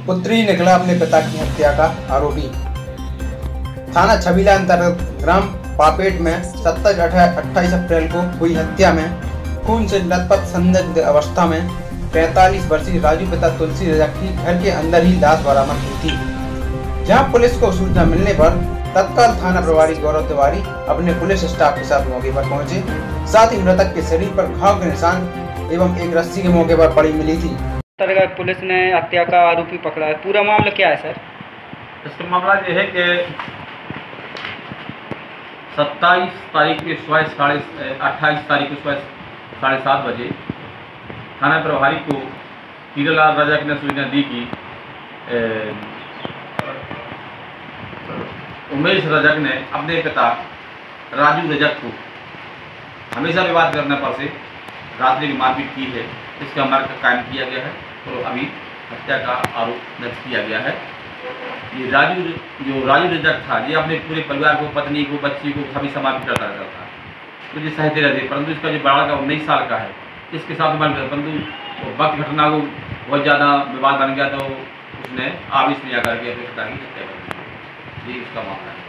पुत्री निकला अपने पिता की हत्या का आरोपी। थाना छबीला अंतर्गत ग्राम पापेट में 27-28 अप्रैल को हुई हत्या में खून से लथपथ संदिग्ध अवस्था में 45 वर्षीय राजू पिता तुलसी रजक की घर के अंदर ही लाश बरामद हुई थी। जहां पुलिस को सूचना मिलने पर तत्काल थाना प्रभारी गौरव तिवारी अपने पुलिस स्टाफ के साथ मौके पर पहुंचे। साथ ही मृतक के शरीर पर घाव के निशान एवं एक रस्सी के मौके पर पड़ी मिली थी। पुलिस ने हत्या का आरोपी पकड़ा है। पूरा मामला क्या है सर? इसका मामला ये है कि 27 तारीख के सुबह 28 तारीख को सुबह 7:30 बजे थाना प्रभारी को हीरालाल रजक ने सूचना दी कि उमेश रजक ने अपने पिता राजू रजक को हमेशा विवाद करने पर से रात्रि की मारपीट की है। इसका मार्ग कायम किया गया है और अभी हत्या का आरोप दर्ज किया गया है। ये राजू रजक था, ये अपने पूरे परिवार को, पत्नी को, बच्ची को सभी समाप्त करता रहता था, तो ये सहते रहते। परंतु इसका जो बड़ा का 19 साल का है, इसके साथ परंतु वक्त घटना को बहुत ज़्यादा विवाद बन गया, तो उसने आवेश में आकर के अपने पिता की हत्या कर दी। ये इसका मामला है।